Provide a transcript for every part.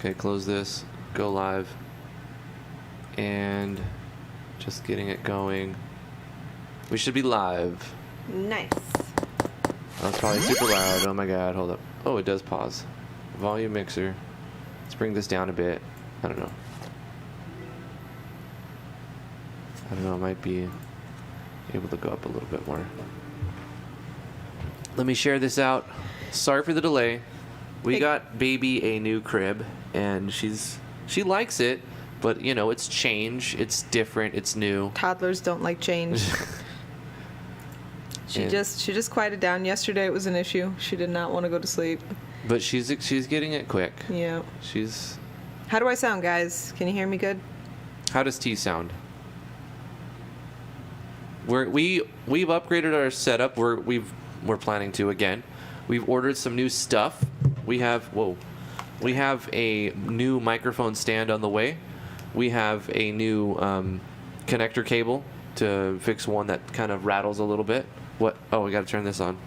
Okay, close this. Go live. And just getting it going. We should be live. Nice. That's probably super loud. Oh my god, hold up. Oh, it does pause. Volume mixer. Let's bring this down a bit. I don't know. It might be able to go up a little bit more. Let me share this out. Sorry for the delay. We got baby a new crib, and she likes it, but you know, it's change, it's different, it's new. Toddlers don't like change. She just quieted down. Yesterday it was an issue. She did not want to go to sleep. But she's getting it quick. Yeah. She's. How do I sound, guys? Can you hear me good? How does T sound? We've upgraded our setup. We're planning to again. We've ordered some new stuff. We have a new microphone stand on the way. We have a new connector cable to fix one that kind of rattles a little bit. What? Oh, we got to turn this on.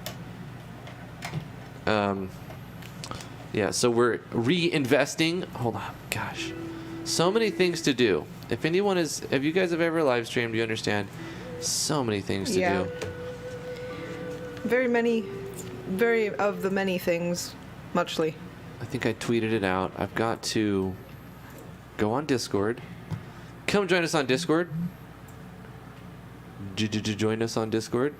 Yeah, so we're reinvesting. Hold on, gosh, so many things to do. If you guys have ever live streamed, you understand. So many things to do. Very of the many things, muchly. I think I tweeted it out. I've got to go on Discord. Come join us on Discord. Join us on Discord.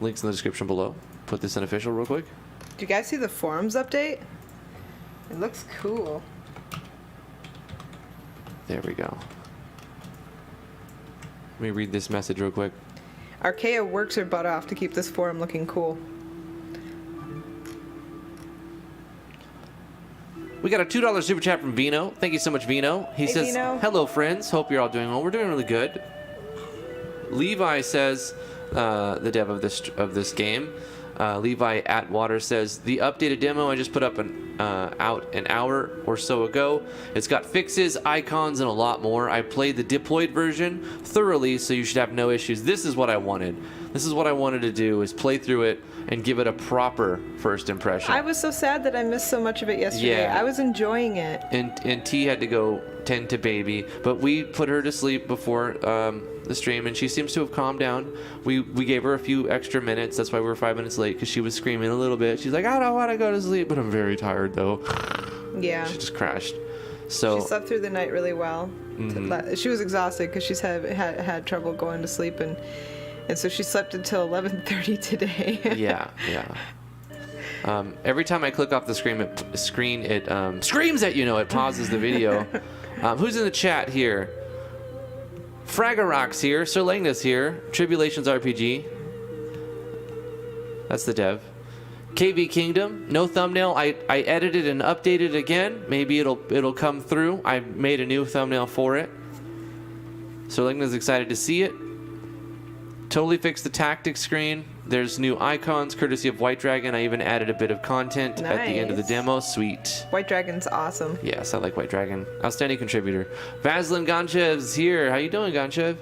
Links in the description below. Put this in official real quick. Do you guys see the forums update? It looks cool. There we go. Let me read this message real quick. Archaea works her butt off to keep this forum looking cool. We got a $2 super chat from Vino. Thank you so much, Vino. He says, Vino. Hello, friends. Hope you're all doing well. We're doing really good. Levi says, the dev of this game, Levi Atwater says, the updated demo I just put up out an hour or so ago. It's got fixes, icons, and a lot more. I played the deployed version thoroughly, so you should have no issues. This is what I wanted. This is what I wanted to do, is play through it and give it a proper first impression. I was so sad that I missed so much of it yesterday. Yeah. I was enjoying it. And T had to go tend to baby, but we put her to sleep before the stream, and she seems to have calmed down. We gave her a few extra minutes. That's why we were 5 minutes late, because she was screaming a little bit. She's like, I don't want to go to sleep, but I'm very tired though. Yeah. She just crashed. So she slept through the night really well. Mm-hmm. She was exhausted because she's had trouble going to sleep, and so she slept until 11:30 today. yeah. Every time I click off the screen, it screams at you. It pauses the video. Who's in the chat here? Fragarock's here. Sir Langna's here. Tribulation's RPG. That's the dev. KV Kingdom. No thumbnail. I edited and updated again. Maybe it'll come through. I made a new thumbnail for it. Sir Langna's excited to see it. Totally fixed the tactics screen. There's new icons courtesy of White Dragon. I even added a bit of content at the end of the demo. Sweet. White Dragon's awesome. Yes, I like White Dragon. Outstanding contributor. Vaslin Gonchev's here. How you doing, Gonchev?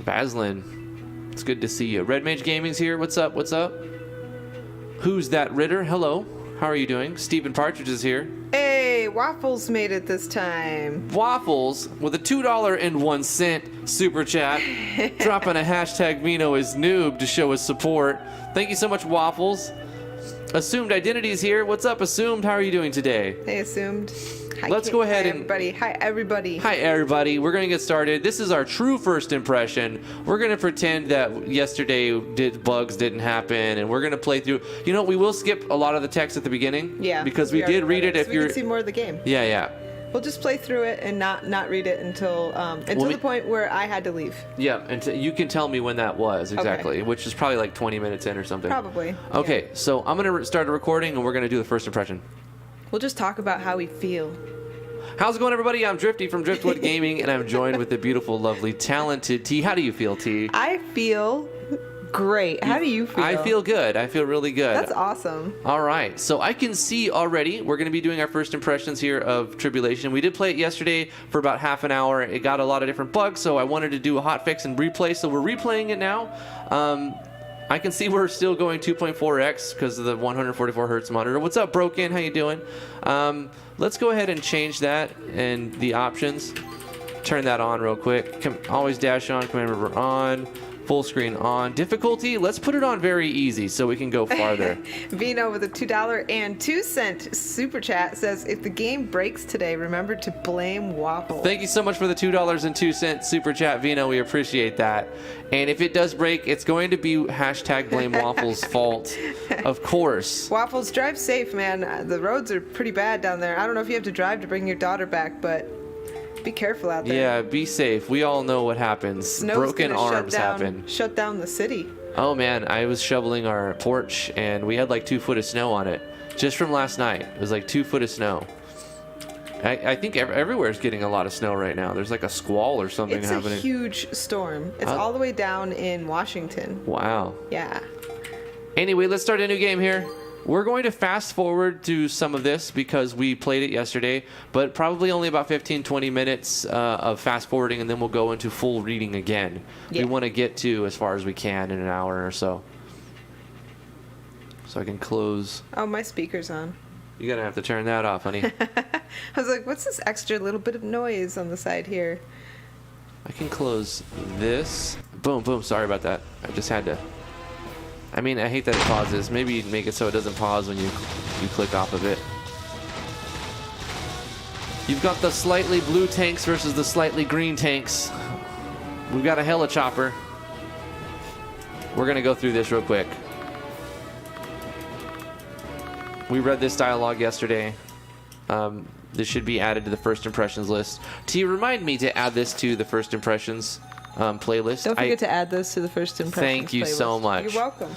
Vaslin, it's good to see you. Red Mage Gaming's here. What's up? Who's that Ritter? Hello. How are you doing? Stephen Partridge is here. Hey, Waffles made it this time. Waffles with a $2.01 super chat, dropping a hashtag Vino is noob to show his support. Thank you so much, Waffles. Assumed Identity is here. What's up, Assumed? How are you doing today? Hey, Assumed. Hi, Let's go ahead and... Hi, everybody. Hi, everybody. We're going to get started. This is our true first impression. We're going to pretend that yesterday bugs didn't happen, and we're going to play through... You know, we will skip a lot of the text at the beginning. Yeah. Because we did read it if so you're... we can see more of the game. Yeah. We'll just play through it and not read it until the point where I had to leave. Yeah, and you can tell me when that was exactly, which is probably like 20 minutes in or something. Probably. Okay, yeah. So I'm going to start a recording, and we're going to do the first impression. We'll just talk about how we feel. How's it going, everybody? I'm Drifty from Driftwood Gaming, and I'm joined with the beautiful, lovely, talented T. How do you feel, T? I feel great. How do you feel? I feel good. I feel really good. That's awesome. All right. So I can see already we're going to be doing our first impressions here of Tribulation. We did play it yesterday for about half an hour. It got a lot of different bugs, so I wanted to do a hotfix and replay. So we're replaying it now. I can see we're still going 2.4x because of the 144 hertz monitor. What's up, Broken? How you doing? Let's go ahead and change that and the options. Turn that on real quick. Always dash on, command river on, full screen on. Difficulty, let's put it on very easy so we can go farther. Vino with a $2.02 super chat says, if the game breaks today, remember to blame Waffle. Thank you so much for the $2.02 super chat, Vino. We appreciate that. And if it does break, it's going to be hashtag blame Waffle's fault, of course. Waffles, drive safe, man. The roads are pretty bad down there. I don't know if you have to drive to bring your daughter back, but be careful out there. Yeah, be safe. We all know what happens. Snow's Broken gonna arms happen. Shut down the city. Oh man, I was shoveling our porch and we had like 2 foot of snow on it just from last night. It was like 2 foot of snow. I think everywhere's getting a lot of snow right now. There's like a squall or something happening. It's a huge storm. It's all the way down in Washington. Wow. Yeah. Anyway, let's start a new game here. We're going to fast forward to some of this because we played it yesterday, but probably only about 15-20 minutes of fast forwarding, and then we'll go into full reading again. Yeah. We want to get to as far as we can in an hour or so. So I can close. Oh, my speaker's on. You're going to have to turn that off, honey. I was like, what's this extra little bit of noise on the side here? I can close this. Boom, boom. Sorry about that. I just had to. I mean, I hate that it pauses. Maybe make it so it doesn't pause when you click off of it. You've got the slightly blue tanks versus the slightly green tanks. We've got a helichopper. We're going to go through this real quick. We read this dialogue yesterday. This should be added to the first impressions list. T, remind me to add this to the first impressions playlist. Don't forget to add this to the first impressions Thank you playlist. so much. You're welcome.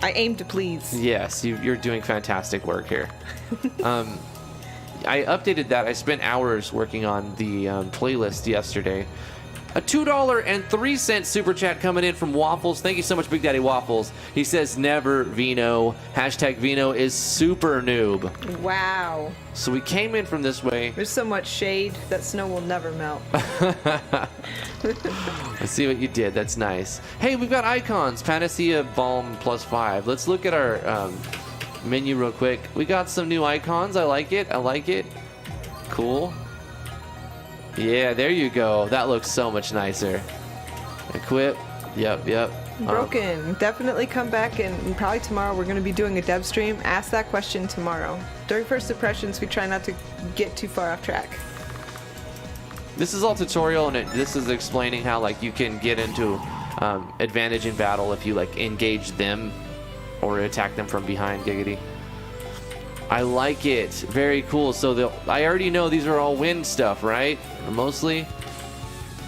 I aim to please. Yes, you're doing fantastic work here. I updated that. I spent hours working on the playlist yesterday. A $2.03 super chat coming in from Waffles. Thank you so much, Big Daddy Waffles. He says, never Vino. Hashtag Vino is super noob. Wow. So we came in from this way. There's so much shade that snow will never melt. I see what you did. That's nice. Hey, we've got icons. Panacea Balm +5. Let's look at our menu real quick. We got some new icons. I like it. I like it. Cool. Yeah, there you go. That looks so much nicer. Equip. Yep. Broken. Definitely come back, and probably tomorrow we're going to be doing a dev stream. Ask that question tomorrow. During first impressions, we try not to get too far off track. This is all tutorial, and this is explaining how like you can get into advantage in battle if you like engage them or attack them from behind. Giggity. I like it. Very cool. So I already know these are all wind stuff, right? Or mostly.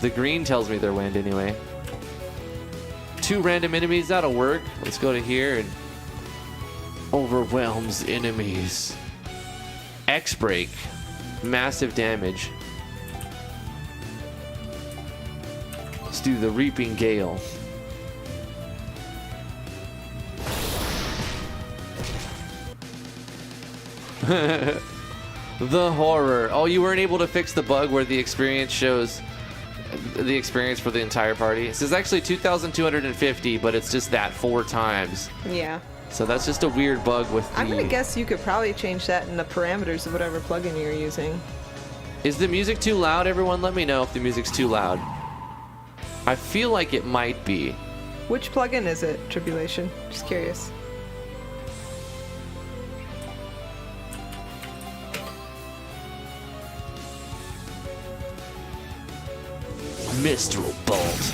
The green tells me they're wind anyway. 2 random enemies, that'll work. Let's go to here and overwhelms enemies. X-break. Massive damage. Let's do the Reaping Gale. The horror. Oh, you weren't able to fix the bug where the experience shows the experience for the entire party. This is actually 2,250, but it's just that 4 times. Yeah. So that's just a weird bug with the... I'm going to guess you could probably change that in the parameters of whatever plugin you're using. Is the music too loud, everyone? Let me know if the music's too loud. I feel like it might be. Which plugin is it, Tribulation? Just curious. Mistral Bolt.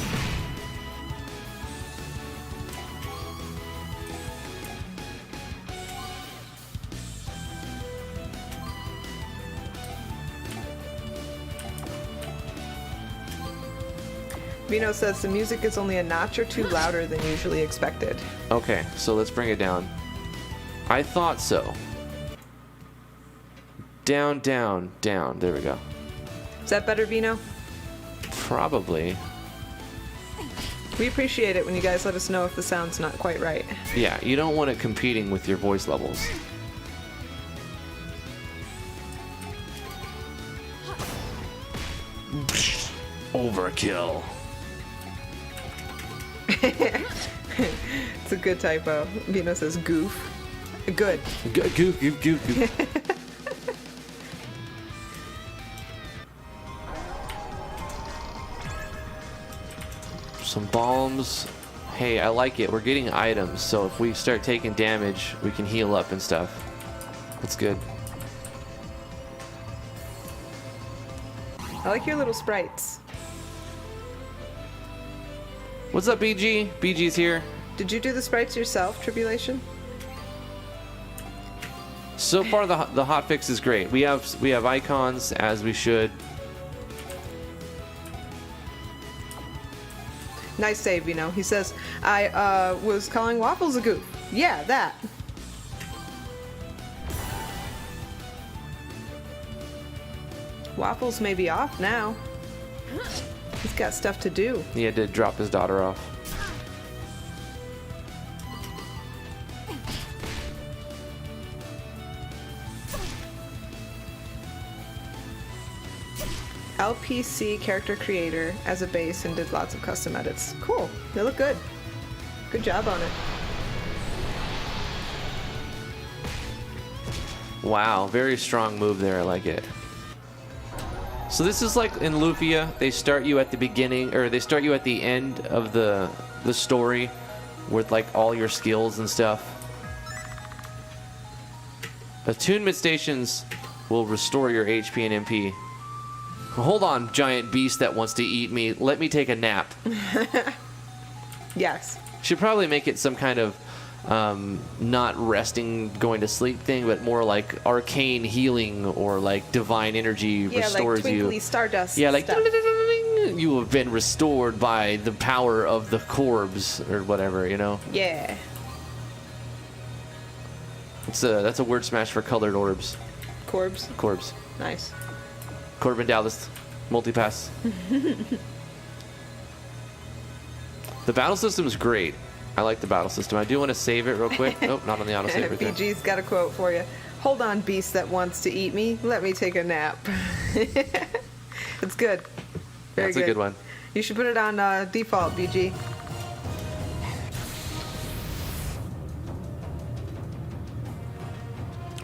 Vino says the music is only a notch or 2 louder than usually expected. Okay, so let's bring it down. I thought so. Down, down, down. There we go. Is that better, Vino? Probably. We appreciate it when you guys let us know if the sound's not quite right. Yeah, you don't want it competing with your voice levels. Overkill. It's a good typo. Vino says goof. Good. Goof, goof, goof, goof. Some bombs. Hey, I like it. We're getting items, so if we start taking damage, we can heal up and stuff. That's good. I like your little sprites. What's up, BG? BG's here. Did you do the sprites yourself, Tribulation? So far, the hotfix is great. We have icons, as we should. Nice save, you know. He says, I was calling waffles a goof. Yeah, that. Waffles may be off now. He's got stuff to do. He had to drop his daughter off. LPC character creator as a base and did lots of custom edits. Cool. They look good. Good job on it. Wow, very strong move there. I like it. So this is like in Lufia, they start you at the beginning, or they start you at the end of the story with like all your skills and stuff. Attunement stations will restore your HP and MP. Hold on, giant beast that wants to eat me. Let me take a nap. Yes. Should probably make it some kind of not resting, going to sleep thing, but more like arcane healing or like divine energy restores like twinkly you. stardust. Yeah, like stuff. you have been restored by the power of the Corbs or whatever, you know. Yeah. That's a word smash for colored orbs. Corbs. Corbs. Nice. Corbin Dallas. Multipass. The battle system is great. I like the battle system. I do want to save it real quick. Nope, not on the autosave right there. BG's got a quote for you. Hold on, beast that wants to eat me. Let me take a nap. It's good. Very That's a good one. You should put it on default, BG.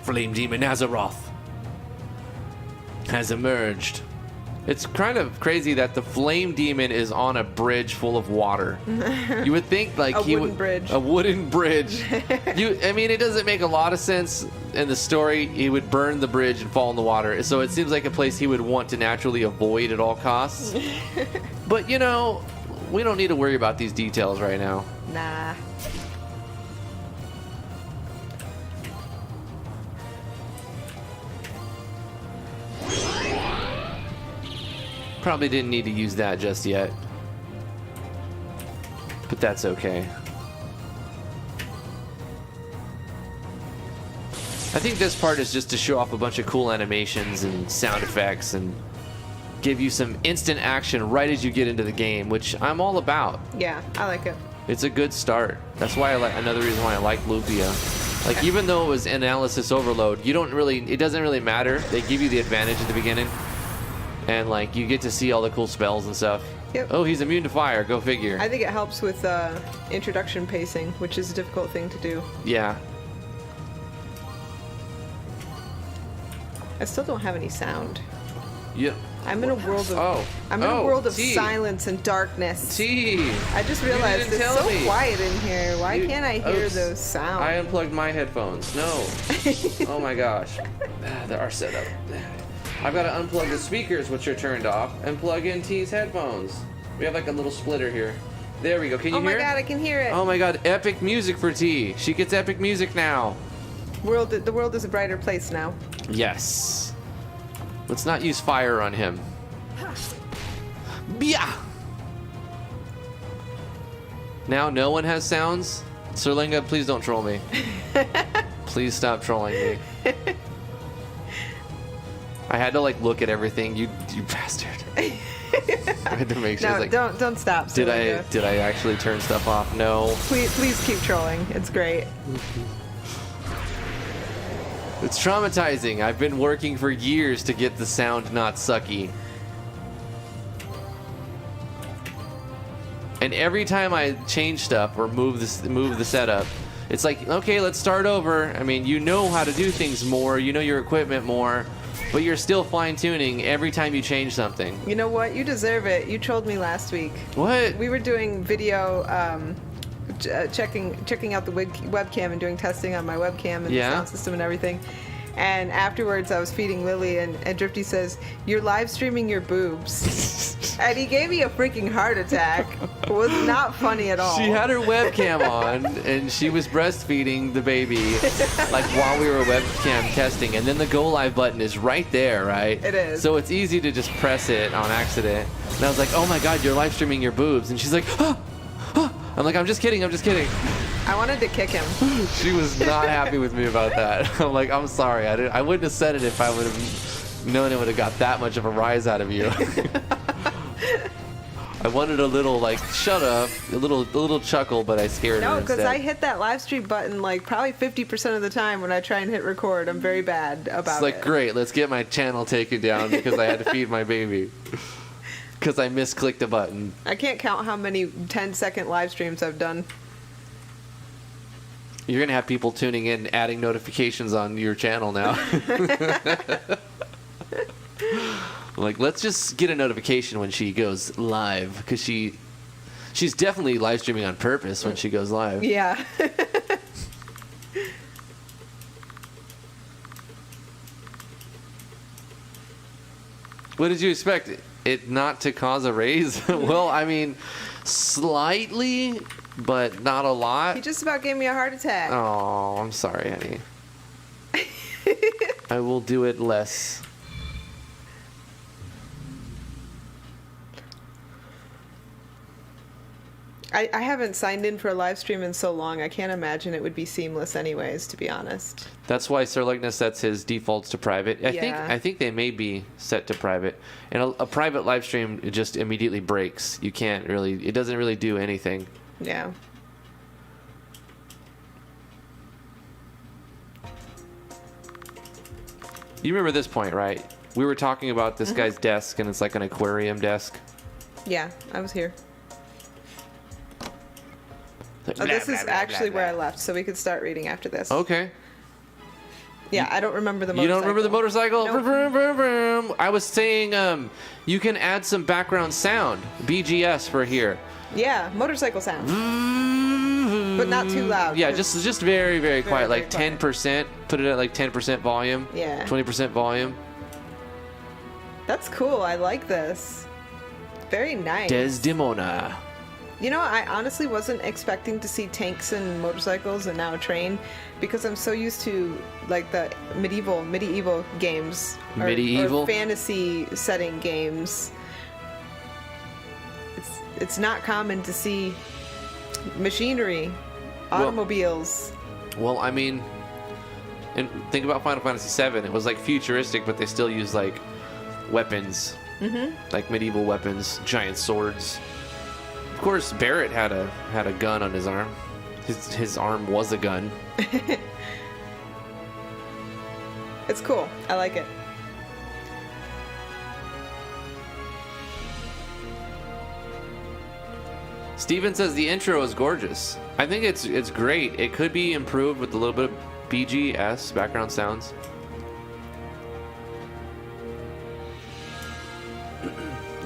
Flame Demon Azeroth has emerged. It's kind of crazy that the Flame Demon is on a bridge full of water. You would think like A wooden bridge. I mean, it doesn't make a lot of sense in the story. He would burn the bridge and fall in the water. So it seems like a place he would want to naturally avoid at all costs. But you know, we don't need to worry about these details right now. Nah. Probably didn't need to use that just yet. But that's okay. I think this part is just to show off a bunch of cool animations and sound effects and give you some instant action right as you get into the game, which I'm all about. Yeah, I like it. It's a good start. That's why another reason why I like Lufia. Like, even though it was analysis overload, it doesn't really matter. They give you the advantage at the beginning. And like you get to see all the cool spells and stuff. Yep. Oh, he's immune to fire. Go figure. I think it helps with introduction pacing, which is a difficult thing to do. Yeah. I still don't have any sound. Yeah. I'm in a world of I'm in a world of silence and darkness. I just realized it's so quiet in here. Why can't I hear those sounds? I unplugged my headphones. No. Oh my gosh. They are set up. I've got to unplug the speakers, which are turned off, and plug in T's headphones. We have like a little splitter here. There we go. Can you hear it? Oh my god, I can hear it. Oh my god, epic music for T. She gets epic music now. The world is a brighter place now. Yes. Let's not use fire on him. Yeah. Now no one has sounds? Serlinga, please don't troll me. Please stop trolling me. I had to like look at everything. You bastard. I had to make sure. No, like, don't stop. Did I actually turn stuff off? No. Please keep trolling. It's great. It's traumatizing. I've been working for years to get the sound not sucky. And every time I change stuff or move the setup, it's like, okay, let's start over. I mean, you know how to do things more, you know your equipment more, but you're still fine-tuning every time you change something. You know what? You deserve it. You trolled me last week. What? We were doing video, checking out the webcam and doing testing on my webcam and the sound system and everything. And afterwards, I was feeding Lily, and Drifty says, "You're live streaming your boobs." And he gave me a freaking heart attack. It was not funny at all. She had her webcam on, and she was breastfeeding the baby, like while we were webcam testing. And then the go live button is right there, right? It is. So it's easy to just press it on accident. And I was like, "Oh my God, you're live streaming your boobs!" And she's like, "Ah, ah." I'm like, "I'm just kidding. I'm just kidding." I wanted to kick him. She was not happy with me about that. I'm like, "I'm sorry. I wouldn't have said it if I would have known it would have got that much of a rise out of you." I wanted a little like, "Shut up," a little chuckle, but I scared her No, because instead. I hit that live stream button like probably 50% of the time when I try and hit record. I'm very bad about It's like, it. great, let's get my channel taken down because I had to feed my baby. Because I misclicked a button. I can't count how many 10-second live streams I've done. You're going to have people tuning in, adding notifications on your channel now. Like, let's just get a notification when she goes live. Because she's definitely live streaming on purpose when she goes live. Yeah. What did you expect? It not to cause a raise? Well, I mean, slightly, but not a lot. He just about gave me a heart attack. Oh, I'm sorry, honey. I will do it less. I haven't signed in for a live stream in so long. I can't imagine it would be seamless anyways, to be honest. That's why Sir Ligna sets his defaults to private. I think they may be set to private. And a private live stream, it just immediately breaks. You can't really, it doesn't really do anything. Yeah. You remember this point, right? We were talking about this guy's desk, and it's like an aquarium desk. Yeah, I was here. Like, Oh, blah, this blah, is blah, actually blah, where I blah. left, so we could start reading after this. Okay. Yeah, I don't remember the motorcycle. You don't remember the motorcycle? Nope. Vroom, vroom, vroom. I was saying you can add some background sound, BGS for here. Yeah, motorcycle sound. But not too loud. Yeah, 'cause- just very, very quiet, very like quiet. 10%. Put it at like 10% volume. Yeah. 20% volume. That's cool. I like this. Very nice. Desdemona. You know, I honestly wasn't expecting to see tanks and motorcycles and now a train because I'm so used to like the medieval games. Medieval? Or fantasy setting games. It's not common to see machinery, automobiles. Well, I mean, and think about Final Fantasy VII. It was like futuristic, but they still use like weapons, like medieval weapons, giant swords. Of course, Barrett had a gun on his arm. His arm was a gun. It's cool. I like it. Steven says the intro is gorgeous. I think it's great. It could be improved with a little bit of BGS, background sounds.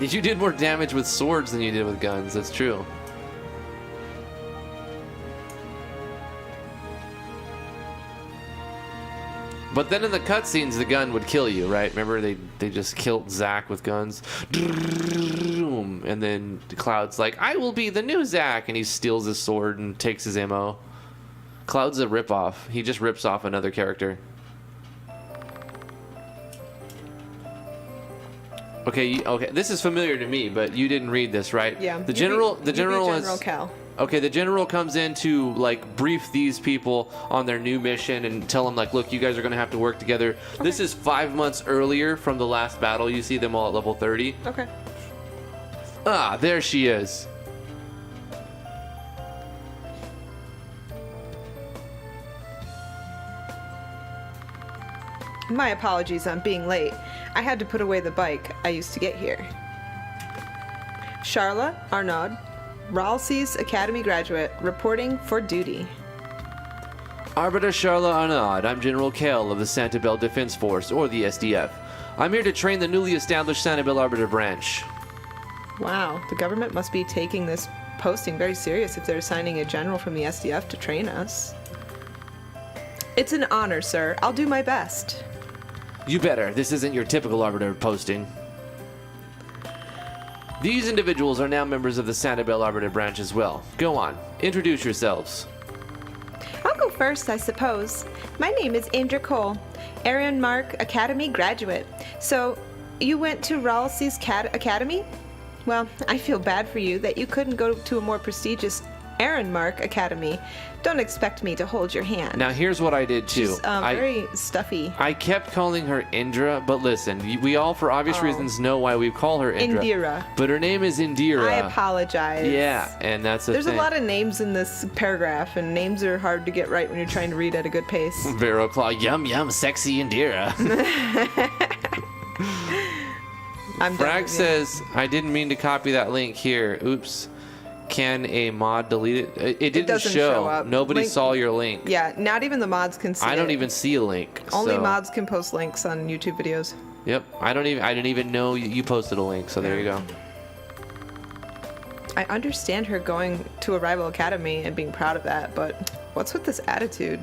You did more damage with swords than you did with guns. That's true. But then in the cutscenes, the gun would kill you, right? Remember, they just killed Zack with guns. And then Cloud's like, I will be the new Zack. And he steals his sword and takes his ammo. Cloud's a ripoff. He just rips off another character. Okay, okay. This is familiar to me, but you didn't read this, right? Yeah. The general is Cal. okay. The general comes in to like brief these people on their new mission and tell them like, look, you guys are gonna have to work together. Okay. This is 5 months earlier from the last battle. You see them all at level 30. Okay. Ah, there she is. My apologies on being late. I had to put away the bike I used to get here. Charla, Arnaud, Ralsei's Academy graduate, reporting for duty. Arbiter Charla Arnaud, I'm General Kell of the Santabel Defense Force, or the SDF. I'm here to train the newly established Santabel Arbiter branch. Wow, the government must be taking this posting very serious if they're assigning a general from the SDF to train us. It's an honor, sir. I'll do my best. You better. This isn't your typical Arbiter posting. These individuals are now members of the Santabel Arbiter branch as well. Go on. Introduce yourselves. I'll go first, I suppose. My name is Indra Cole, Aaron Mark Academy graduate. So, you went to Ralsei's Academy? Well, I feel bad for you that you couldn't go to a more prestigious Aaron Mark Academy. Don't expect me to hold your hand. Now, here's what I did too. She's very stuffy. I kept calling her Indra, but listen, we all, for obvious reasons, know why we call her Indra. Indira. But her name is Indira. I apologize. Yeah, and that's There's thing. a lot of names in this paragraph, and names are hard to get right when you're trying to read at a good pace. Vero Claw, yum yum, sexy Indira. Frag says, I didn't mean to copy that link here. Oops. Can a mod delete it? It didn't show up. Nobody saw your link. Yeah, not even the mods can see it. I don't even see a link. Only mods can post links on YouTube videos. Yep. I didn't even know you posted a link, so there you go. I understand her going to a rival academy and being proud of that, but what's with this attitude?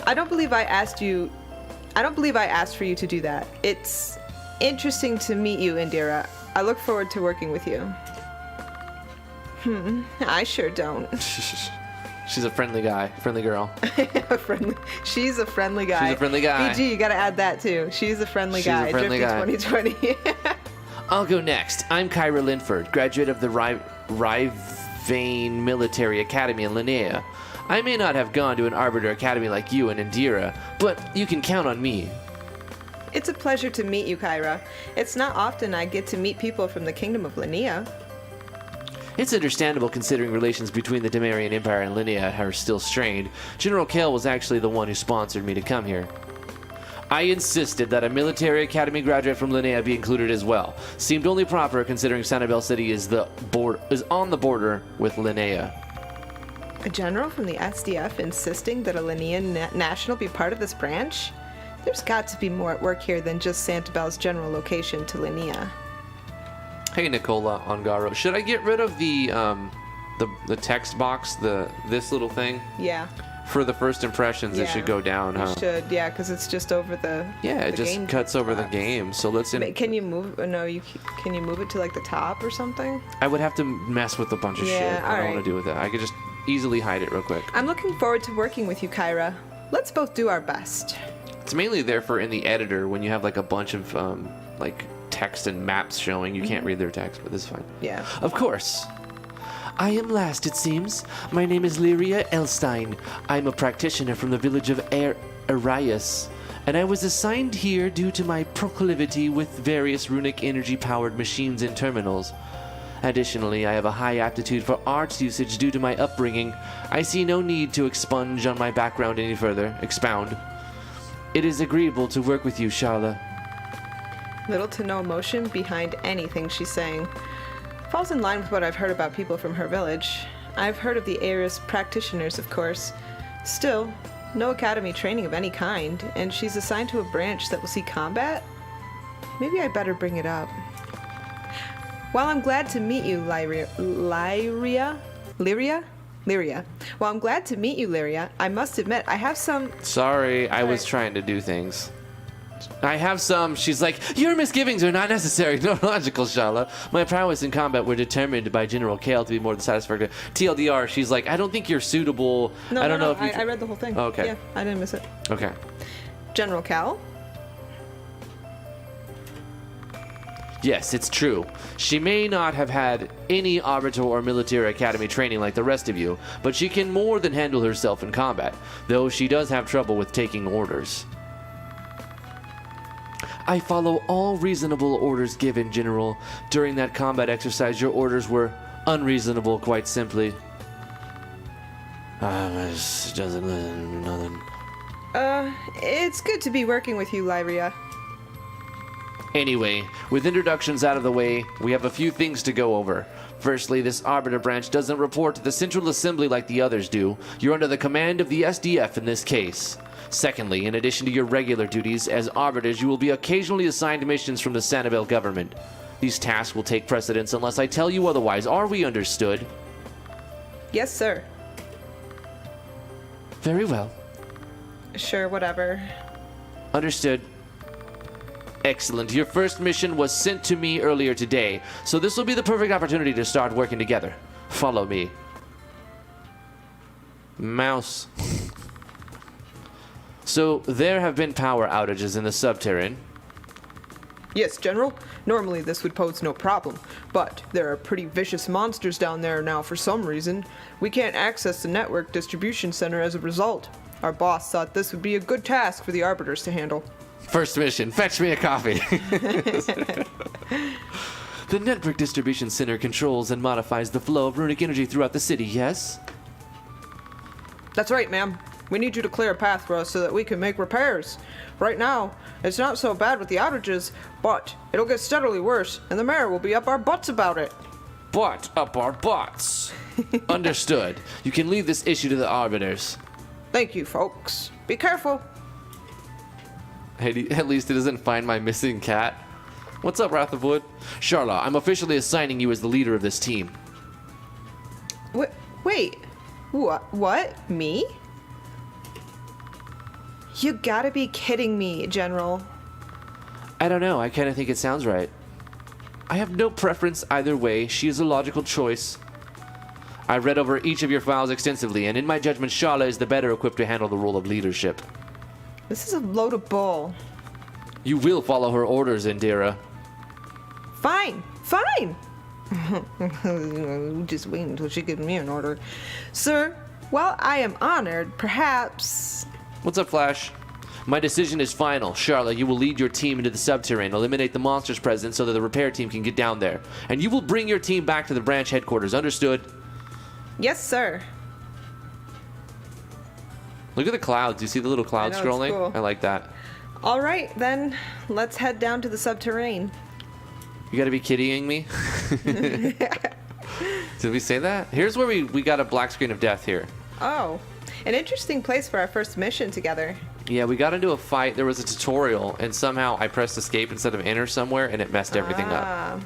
I don't believe I asked for you to do that. It's interesting to meet you, Indira. I look forward to working with you. I sure don't. She's a friendly girl. She's a friendly guy. She's a friendly guy. BG, you gotta add that too. She's a friendly guy. She's a friendly guy. 2020. I'll go next. I'm Kyra Linford, graduate of the Rivane Military Academy in Linnea. I may not have gone to an Arbiter Academy like you and Indira, but you can count on me. It's a pleasure to meet you, Kyra. It's not often I get to meet people from the Kingdom of Linnea. It's understandable considering relations between the Demarian Empire and Linnea are still strained. General Kale was actually the one who sponsored me to come here. I insisted that a military academy graduate from Linnea be included as well. Seemed only proper considering Santabel City is on the border with Linnea. A general from the SDF insisting that a Linnean national be part of this branch? There's got to be more at work here than just Santabel's general location to Linnea. Hey, Nicola Ongaro. Should I get rid of the text box, this little thing? Yeah. For the first impressions, it should go down, huh? It should, yeah, because it's just over the. Yeah, it just cuts over the game. So let's. Can you move? No, can you move it to like the top or something? I would have to mess with a bunch of shit. I don't want to do with it. I could just easily hide it real quick. I'm looking forward to working with you, Kyra. Let's both do our best. It's mainly there for in the editor when you have like a bunch of like text and maps showing. You can't read their text, but this is fine. Yeah. Of course. I am last, it seems. My name is Lyria Elstein. I'm a practitioner from the village of Arias, and I was assigned here due to my proclivity with various runic energy-powered machines and terminals. Additionally, I have a high aptitude for arts usage due to my upbringing. I see no need to expunge on my background any further. Expound. It is agreeable to work with you, Sharla. Little to no emotion behind anything she's saying. Falls in line with what I've heard about people from her village. I've heard of the Ares practitioners, of course. Still, no academy training of any kind, and she's assigned to a branch that will see combat? Maybe I better bring it up. While I'm glad to meet you, Lyria. While I'm glad to meet you, Lyria, I must admit I have some... Sorry, I was trying to do things. I have some. She's like, your misgivings are not necessary. No logical, Shala. My prowess in combat were determined by General Kale to be more than satisfactory. TLDR, she's like, I don't think you're suitable. No, I don't know if I read the whole thing. Oh, okay. Yeah, I didn't miss it. Okay. General Cal? Yes, it's true. She may not have had any arbiter or military academy training like the rest of you, but she can more than handle herself in combat, though she does have trouble with taking orders. I follow all reasonable orders given, General. During that combat exercise, your orders were unreasonable, quite simply. It doesn't listen to nothing. It's good to be working with you, Lyria. Anyway, with introductions out of the way, we have a few things to go over. Firstly, this Arbiter branch doesn't report to the Central Assembly like the others do. You're under the command of the SDF in this case. Secondly, in addition to your regular duties, as Arbiters, you will be occasionally assigned missions from the Sanibel government. These tasks will take precedence unless I tell you otherwise. Are we understood? Yes, sir. Very well. Sure, whatever. Understood. Excellent. Your first mission was sent to me earlier today, so this will be the perfect opportunity to start working together. Follow me. Mouse. So, there have been power outages in the subterrane. Yes, General. Normally this would pose no problem, but there are pretty vicious monsters down there now for some reason. We can't access the network distribution center as a result. Our boss thought this would be a good task for the Arbiters to handle. First mission, fetch me a coffee. The network distribution center controls and modifies the flow of runic energy throughout the city, yes? That's right, ma'am. We need you to clear a path for us so that we can make repairs. Right now, it's not so bad with the outages, but it'll get steadily worse, and the mayor will be up our butts about it. But up our butts. Understood. You can leave this issue to the Arbiters. Thank you, folks. Be careful. Hey, at least it doesn't find my missing cat. What's up, Wrath of Wood? Charla, I'm officially assigning you as the leader of this team. Wait. What? Me? You gotta be kidding me, General. I don't know. I kind of think it sounds right. I have no preference either way. She is a logical choice. I read over each of your files extensively, and in my judgment, Charla is the better equipped to handle the role of leadership. This is a load of bull. You will follow her orders, Indira. Fine. Just wait until she gives me an order. Sir, while I am honored, perhaps... What's up, Flash? My decision is final. Charla, you will lead your team into the subterranean, eliminate the monsters present so that the repair team can get down there. And you will bring your team back to the branch headquarters. Understood? Yes, sir. Look at the clouds. You see the little cloud scrolling? Cool. I like that. All right, then. Let's head down to the subterranean. You gotta be kidding me? Did we say that? Here's where we got a black screen of death here. Oh. An interesting place for our first mission together. Yeah, we got into a fight. There was a tutorial, and somehow I pressed escape instead of enter somewhere, and it messed everything up.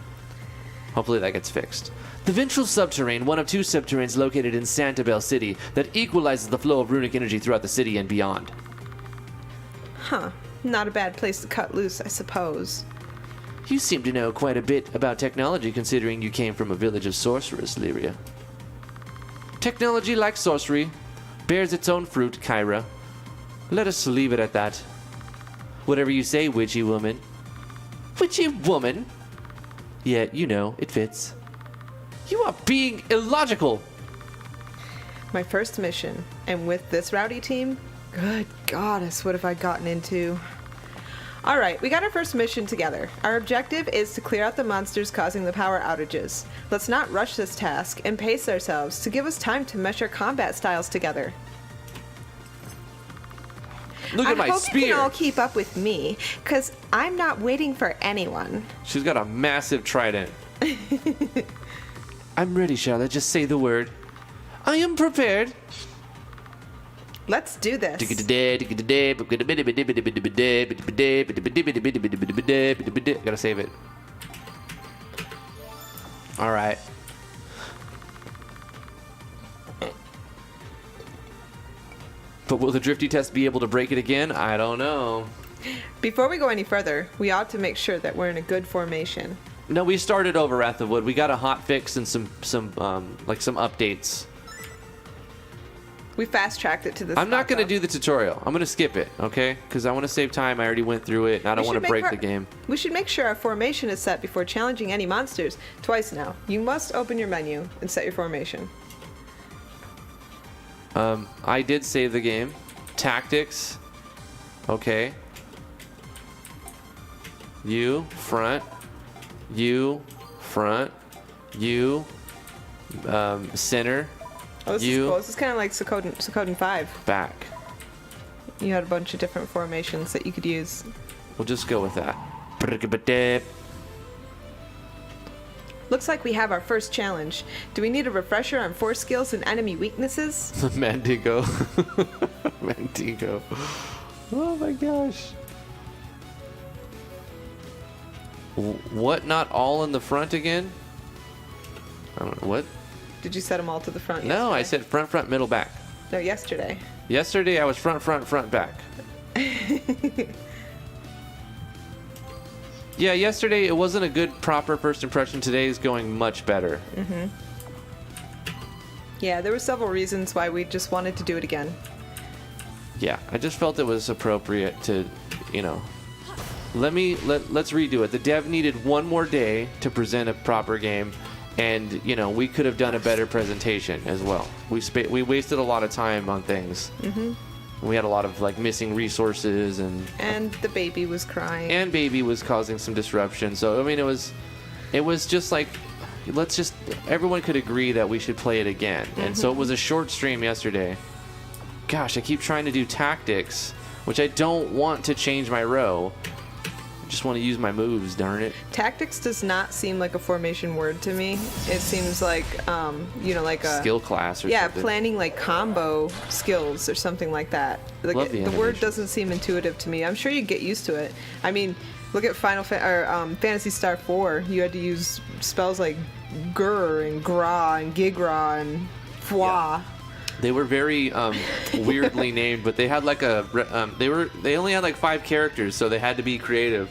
Hopefully that gets fixed. The Ventral Subterrane, one of two subterranes located in Sanibel City that equalizes the flow of runic energy throughout the city and beyond. Huh. Not a bad place to cut loose, I suppose. You seem to know quite a bit about technology, considering you came from a village of sorcerers, Lyria. Technology, like sorcery, bears its own fruit, Kyra. Let us leave it at that. Whatever you say, witchy woman. Witchy woman? Yeah, you know, it fits. You are being illogical! My first mission, and with this rowdy team? Good goddess, what have I gotten into? Alright, we got our first mission together. Our objective is to clear out the monsters causing the power outages. Let's not rush this task and pace ourselves to give us time to mesh our combat styles together. Look at my I hope spear! you can all keep up with me, because I'm not waiting for anyone. She's got a massive trident. I'm ready, Charlotte. Just say the word. I am prepared. Let's do this. Gotta save it. Alright. But will the drifty test be able to break it again? I don't know. Before we go any further, we ought to make sure that we're in a good formation. No, we started over Wrath of Wood. We got a hotfix and some updates. We fast-tracked it to this. I'm not going to do the tutorial. I'm going to skip it, okay? Because I want to save time. I already went through it, and I don't want to break the game. We should make sure our formation is set before challenging any monsters. Twice now. You must open your menu and set your formation. I did save the game. Tactics. Okay. You, front. You, front. You, center. Oh, this is cool. This is kind of like Suikoden 5. Back. You had a bunch of different formations that you could use. We'll just go with that. Looks like we have our first challenge. Do we need a refresher on force skills and enemy weaknesses? Mandigo. Mandigo. Oh my gosh. What? Not all in the front again? I don't know. What? Did you set them all to the front No, yesterday? I said front, front, middle, back. No, yesterday. Yesterday I was front, front, front, back. Yeah, yesterday it wasn't a good proper first impression. Today is going much better. Mm-hmm. Yeah, there were several reasons why we just wanted to do it again. Yeah, I just felt it was appropriate to, you know, let's redo it. The dev needed one more day to present a proper game, and you know we could have done a better presentation as well. We wasted a lot of time on things. Mm-hmm. We had a lot of like missing resources and the baby was crying. And baby was causing some disruption. So I mean, it was just like, everyone could agree that we should play it again. Mm-hmm. And so it was a short stream yesterday. Gosh, I keep trying to do tactics, which I don't want to change my row. I just want to use my moves, darn it. Tactics does not seem like a formation word to me. It seems like, like a skill class or something. Planning like combo skills or something like that. Like the word doesn't seem intuitive to me. I'm sure you get used to it. I mean, look at Phantasy Star 4. You had to use spells like Gur and Gra and Gigra and Fwa. Yeah. They were very weirdly named, but they had like they only had like 5 characters, so they had to be creative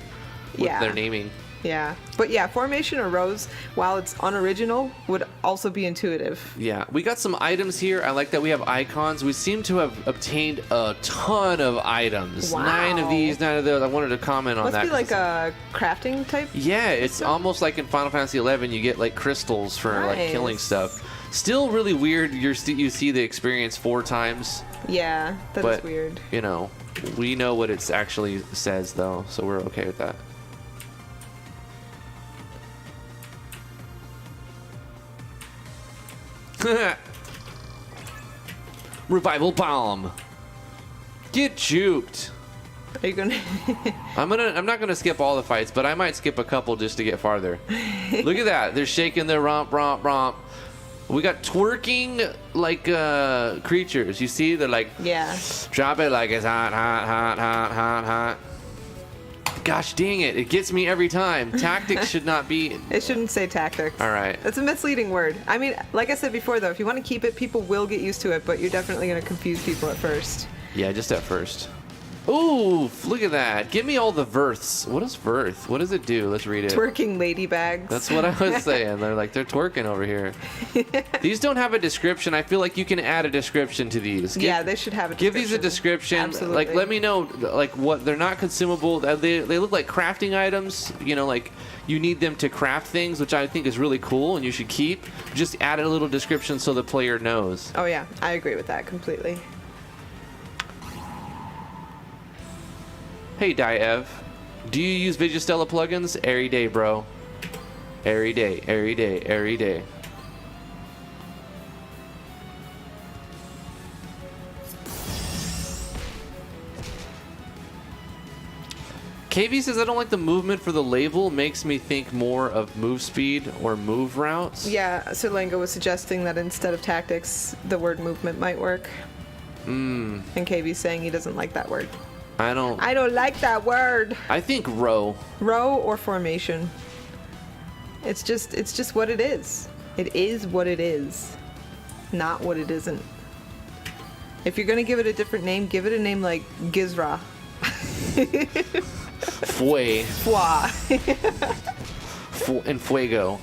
with their naming. Yeah, but yeah, formation or rows, while it's unoriginal, would also be intuitive. Yeah, we got some items here. I like that we have icons. We seem to have obtained a ton of items. Wow. 9 of these, 9 of those. I wanted to comment on that. Must be like a crafting type? Yeah, it's almost like in Final Fantasy 11, you get like crystals for like killing stuff. Still really weird. You see the experience 4 times. Yeah, that is weird. You know, we know what it actually says though, so we're okay with that. Revival bomb. Get juked. Are you gonna? I'm not gonna skip all the fights, but I might skip a couple just to get farther. Look at that. They're shaking their romp, romp, romp. We got twerking like creatures. You see, they're like, drop it like it's hot, hot, hot, hot, hot, hot. Gosh dang it! It gets me every time. Tactics should not be. It shouldn't say tactics. All right. It's a misleading word. I mean, like I said before, though, if you want to keep it, people will get used to it, but you're definitely going to confuse people at first. Yeah, just at first. Ooh, look at that. Give me all the verths. What is verth? What does it do? Let's read it. Twerking ladybags. That's what I was saying. They're twerking over here. These don't have a description. I feel like you can add a description to these. They should have a description. Give these a description. Absolutely. Like, let me know, like, what they're not consumable. They look like crafting items. You know, like you need them to craft things, which I think is really cool and you should keep. Just add a little description so the player knows. Oh yeah, I agree with that completely. Hey, Diev, do you use Vigistella plugins? Every day, bro. Every day, every day, every day. KV says, I don't like the movement for the label. Makes me think more of move speed or move routes. Yeah, Sirlenga was suggesting that instead of tactics, the word movement might work. And KV's saying he doesn't like that word. I don't like that word. I think row. Row or formation. It's just what it is. It is what it is, not what it isn't. If you're gonna give it a different name, give it a name like Gizra. Fue. Fwa. And Fuego.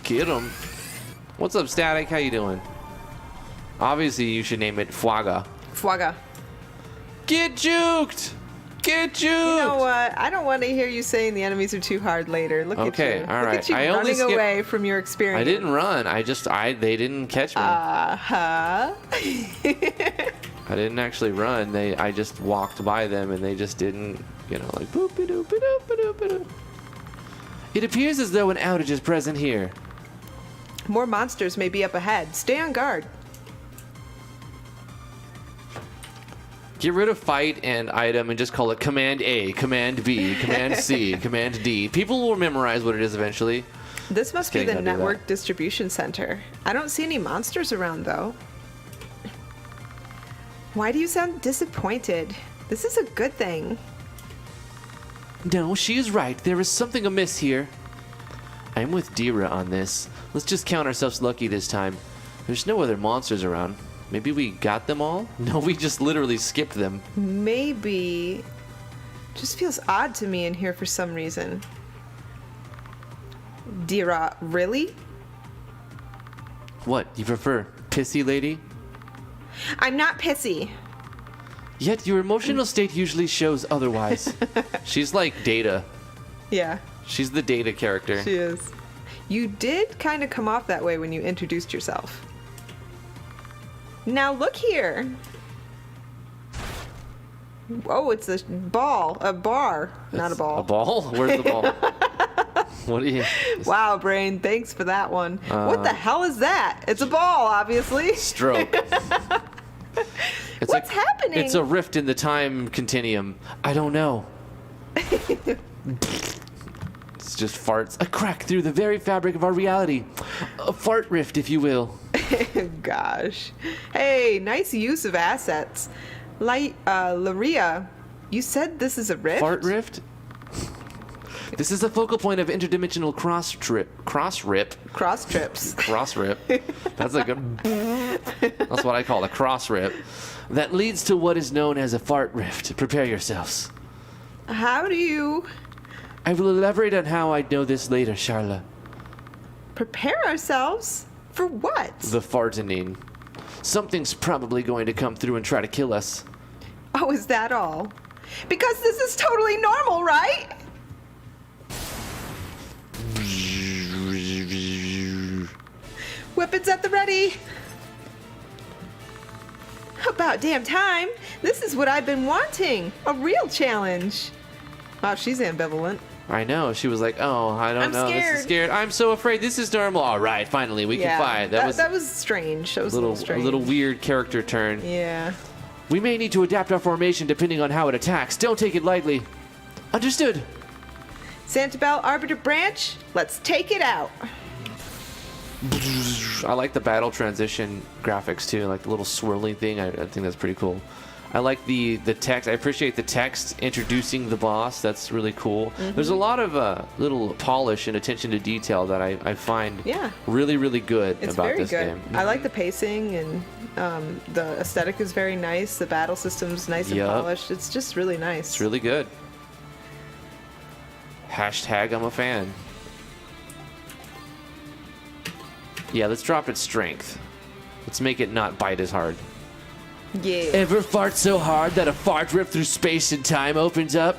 Get him. What's up, Static? How you doing? Obviously, you should name it Fwaga. Fwaga. Get juked! Get juked! You know what? I don't want to hear you saying the enemies are too hard later. Look at you. Okay, all right. Look at you running away from your experience. I didn't run. They didn't catch me. Uh-huh. I didn't actually run. I just walked by them and they just didn't, like boop-a-doop-a-doop-a-doop-a-doop. It appears as though an outage is present here. More monsters may be up ahead. Stay on guard. Get rid of fight and item and just call it Command A, Command B, Command C, Command D. People will memorize what it is eventually. This must be kidding, the don't do that. network distribution center. I don't see any monsters around, though. Why do you sound disappointed? This is a good thing. No, she is right. There is something amiss here. I'm with Dira on this. Let's just count ourselves lucky this time. There's no other monsters around. Maybe we got them all? No, we just literally skipped them. Maybe. Just feels odd to me in here for some reason. Dira, really? What, you prefer pissy lady? I'm not pissy. Yet your emotional state usually shows otherwise. She's like Data. Yeah, She's the Data character. she is. You did kind of come off that way when you introduced yourself. Now look here. Oh, it's a ball. A bar. Not a ball. A ball? Where's the ball? What are you... Wow, Brain, thanks for that one. What the hell is that? It's a ball, obviously. Stroke. It's What's happening? It's a rift in the time continuum. I don't know. It's just farts. A crack through the very fabric of our reality. A fart rift, if you will. Gosh. Hey, nice use of assets. Laria, you said this is a rift? Fart rift? This is a focal point of interdimensional cross rip. Cross trips. Cross rip. That's a good... That's what I call a cross rip. That leads to what is known as a fart rift. Prepare yourselves. How do you I will elaborate on how I know this later, Charla. prepare ourselves? For what? The fartening. Something's probably going to come through and try to kill us. Oh, is that all? Because this is totally normal, right? Weapons at the ready. About damn time. This is what I've been wanting. A real challenge. Wow, she's ambivalent. I know. She was like, oh, I don't I'm know. This scared. is scared. I'm so afraid. This is normal. All right, finally, we can fight. That was strange. That was a a little strange. little weird character turn. Yeah. We may need to adapt our formation depending on how it attacks. Don't take it lightly. Understood. Santabel Arbiter Branch, let's take it out. I like the battle transition graphics too, like the little swirling thing. I think that's pretty cool. I like the text. I appreciate the text introducing the boss. That's really cool. Mm-hmm. There's a lot of little polish and attention to detail that I find Yeah. really, really good It's about very this good. game. I like the pacing and the aesthetic is very nice. The battle system's nice and Yup. polished. It's just really nice. It's really good. Hashtag I'm a fan. Yeah, let's drop its strength. Let's make it not bite as hard. Yeah. Ever fart so hard that a fart rift through space and time opens up?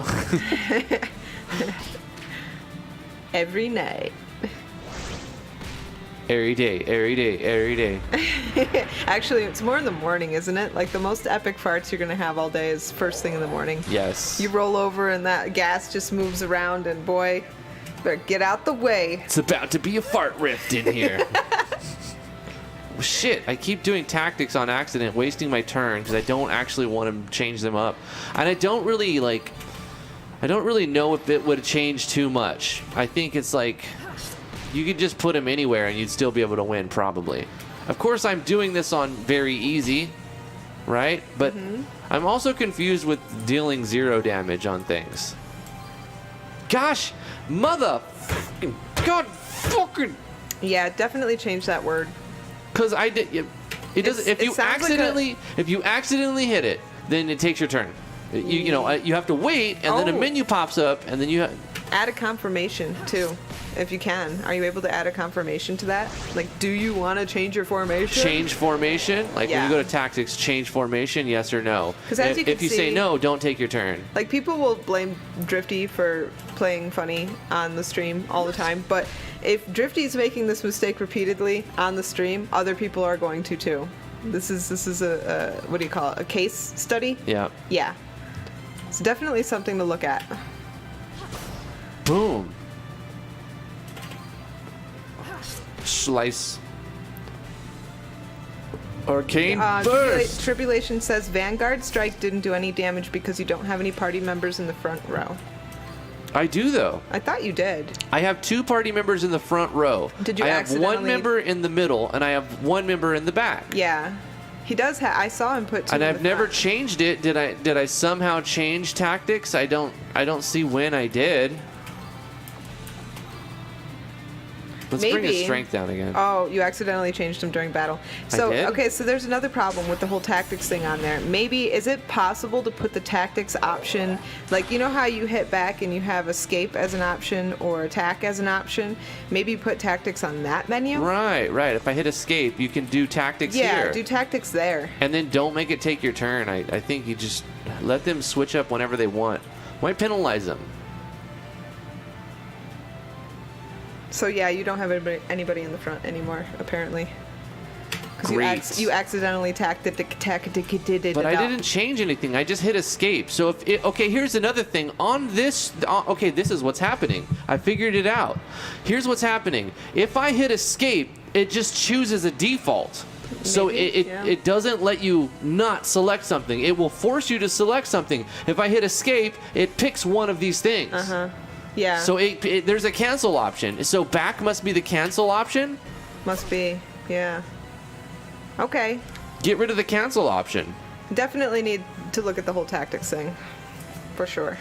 Every night. Every day, every day, every day. Actually, it's more in the morning, isn't it? Like the most epic farts you're gonna have all day is first thing in the morning. Yes. You roll over and that gas just moves around, and boy, better get out the way. It's about to be a fart rift in here. Shit, I keep doing tactics on accident, wasting my turn because I don't actually want to change them up. And I don't really know if it would change too much. I think it's like you could just put him anywhere and you'd still be able to win probably. Of course, I'm doing this on very easy, right? But I'm also confused with dealing 0 damage on things. Gosh, mother fucking God fucking. Yeah, definitely change that word. Because I did. It doesn't. If it you sounds like accidentally hit it, then it takes your turn. You know you have to wait, and then a Oh. menu pops up, and then you. Add a confirmation too, if you can. Are you able to add a confirmation to that? Like, do you want to change your formation? Change formation, like when Yeah. you go to tactics, change formation, yes or no. 'Cause as you if can you say see- no, don't take your turn. Like, people will blame Drifty for playing funny on the stream all the time, but if Drifty's making this mistake repeatedly on the stream, other people are going to too. This is a what do you call it? A case study? Yeah. Yeah. It's definitely something to look at. Boom. Slice. Arcane burst. Tribulation says Vanguard Strike didn't do any damage because you don't have any party members in the front row. I do, though. I thought you did. I have 2 party members in the front row. Did you I have accidentally... 1 member in the middle, and I have 1 member in the back. Yeah. He does have... I saw him put 2 And in I've the never front. changed it. Did I somehow change tactics? I don't see when I did. Let's bring his strength down again. Oh, you accidentally changed him during battle. So, I did? okay, so there's another problem with the whole tactics thing on there. Maybe, is it possible to put the tactics option, like, you know how you hit back and you have escape as an option or attack as an option? Maybe put tactics on that menu? Right. If I hit escape, you can do tactics here. Yeah, do tactics there. And then don't make it take your turn. I think you just let them switch up whenever they want. Why penalize them? So yeah, you don't have anybody in the front anymore, apparently. Because you accidentally tacted it. But I didn't change anything. I just hit escape. So okay, here's another thing. On this, okay, this is what's happening. I figured it out. Here's what's happening. If I hit escape, it just chooses a default. So it doesn't let you not select something. It will force you to select something. If I hit escape, it picks one of these things. Yeah. So there's a cancel option. So back must be the cancel option? Must be, yeah. Okay. Get rid of the cancel option. Definitely need to look at the whole tactics thing. For sure.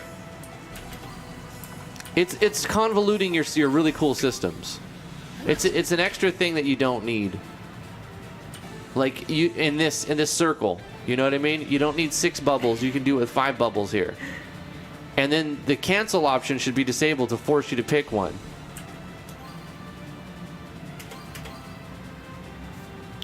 It's convoluting your really cool systems. It's an extra thing that you don't need. Like you in this circle. You know what I mean? You don't need 6 bubbles. You can do it with 5 bubbles here. And then the cancel option should be disabled to force you to pick one.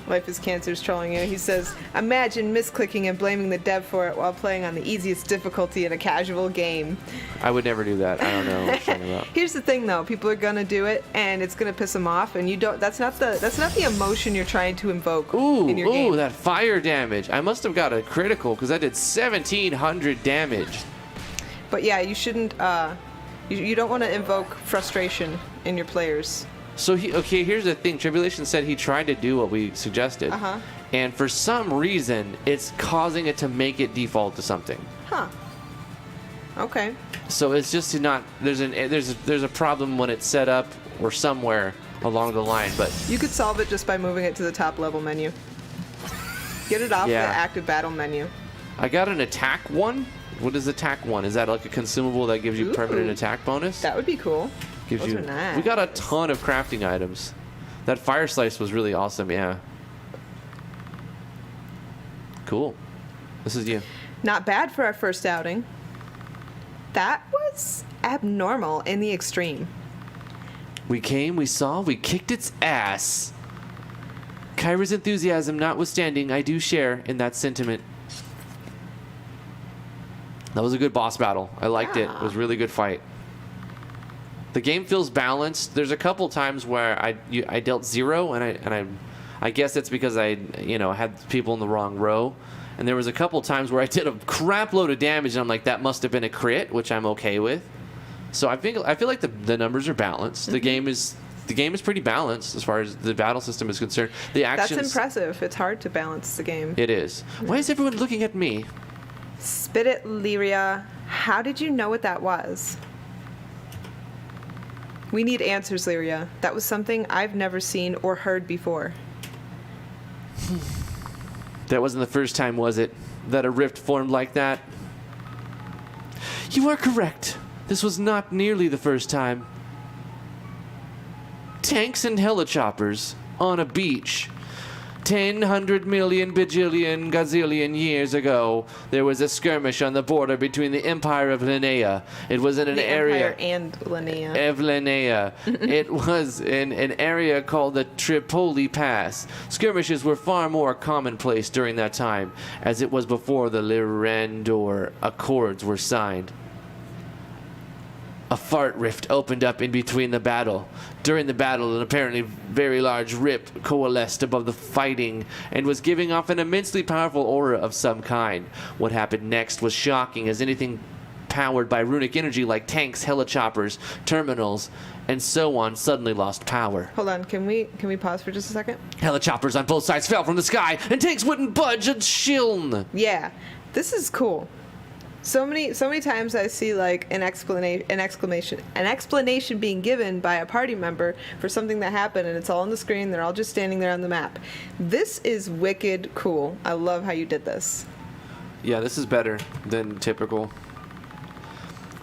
Life is Cancer's trolling you. He says, imagine misclicking and blaming the dev for it while playing on the easiest difficulty in a casual game. I would never do that. I don't know what you're talking about. Here's the thing though, people are gonna do it and it's gonna piss them off, and you don't that's not the emotion you're trying to invoke in your game. Ooh, that fire damage. I must have got a critical because I did 1,700 damage. But yeah, you shouldn't you don't want to invoke frustration in your players. So here's the thing. Tribulation said he tried to do what we suggested, and for some reason, it's causing it to make it default to something. Huh. Okay. So it's just not. There's a problem when it's set up or somewhere along the line, but you could solve it just by moving it to the top level menu. Get it off the active battle menu. I got an attack one. What is attack one? Is that like a consumable that gives you permanent attack bonus? That would be cool. Gives you. Nice. We got a ton of crafting items. That fire slice was really awesome. Yeah. Cool. This is you. Not bad for our first outing. That was abnormal in the extreme. We came, we saw, we kicked its ass. Kyra's enthusiasm notwithstanding, I do share in that sentiment. That was a good boss battle. I liked it. It was a really good fight. The game feels balanced. There's a couple times where I dealt 0, and I guess it's because I had people in the wrong row. And there was a couple times where I did a crap load of damage, and I'm like, that must have been a crit, which I'm okay with. So I feel like the numbers are balanced. The game is pretty balanced as far as the battle system is concerned. The actions. That's impressive. It's hard to balance the game. It is. Why is everyone looking at me? Spit it, Lyria. How did you know what that was? We need answers, Lyria. That was something I've never seen or heard before. That wasn't the first time, was it? That a rift formed like that? You are correct. This was not nearly the first time. Tanks and helichoppers on a beach. 100 million bajillion gazillion years ago, there was a skirmish on the border between the Empire of Linnea. It was in an area... Empire and Linnea. Of Linnea. It was in an area called the Tripoli Pass. Skirmishes were far more commonplace during that time, as it was before the Lirandor Accords were signed. A fart rift opened up in between the battle. During the battle, an apparently very large rip coalesced above the fighting and was giving off an immensely powerful aura of some kind. What happened next was shocking as anything powered by runic energy like tanks, helichoppers, terminals, and so on suddenly lost power. Hold on, can we pause for just a second? Helichoppers on both sides fell from the sky, and tanks wouldn't budge a shiln. Yeah, this is cool. So many times I see like an explanation being given by a party member for something that happened, and it's all on the screen. They're all just standing there on the map. This is wicked cool. I love how you did this. Yeah, this is better than typical.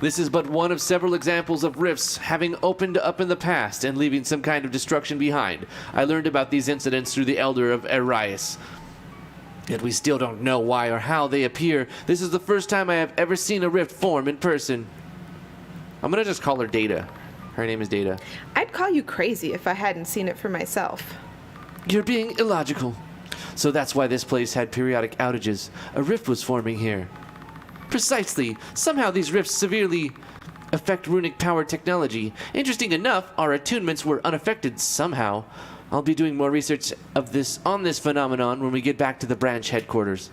This is but one of several examples of rifts having opened up in the past and leaving some kind of destruction behind. I learned about these incidents through the Elder of Arias. Yet we still don't know why or how they appear. This is the first time I have ever seen a rift form in person. I'm gonna just call her Data. Her name is Data. I'd call you crazy if I hadn't seen it for myself. You're being illogical. So that's why this place had periodic outages. A rift was forming here. Precisely. Somehow these rifts severely affect runic power technology. Interesting enough, our attunements were unaffected somehow. I'll be doing more research on this phenomenon when we get back to the branch headquarters.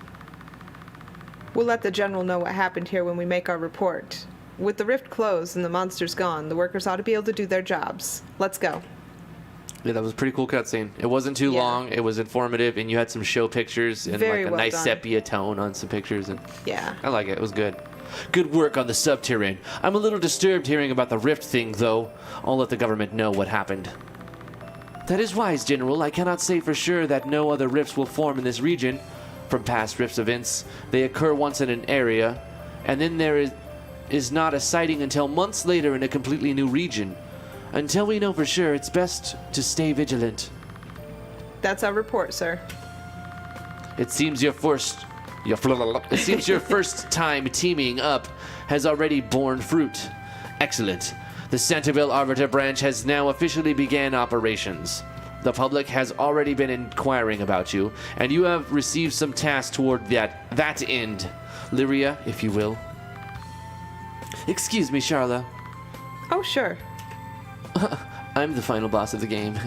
We'll let the general know what happened here when we make our report. With the rift closed and the monsters gone, the workers ought to be able to do their jobs. Let's go. Yeah, that was a pretty cool cutscene. It wasn't too long. It was informative, and you had some show pictures and Very like a well nice done. sepia tone on some pictures. And Yeah. I like it. It was good. Good work on the sub-terrain. I'm a little disturbed hearing about the rift thing, though. I'll let the government know what happened. That is wise, General. I cannot say for sure that no other rifts will form in this region. From past rift events, they occur once in an area, and then there is not a sighting until months later in a completely new region. Until we know for sure, it's best to stay vigilant. That's our report, sir. It seems your first time teaming up has already borne fruit. Excellent. The Centerville Arbiter branch has now officially began operations. The public has already been inquiring about you, and you have received some tasks toward that end. Lyria, if you will. Excuse me, Charla. Oh, sure. I'm the final boss of the game.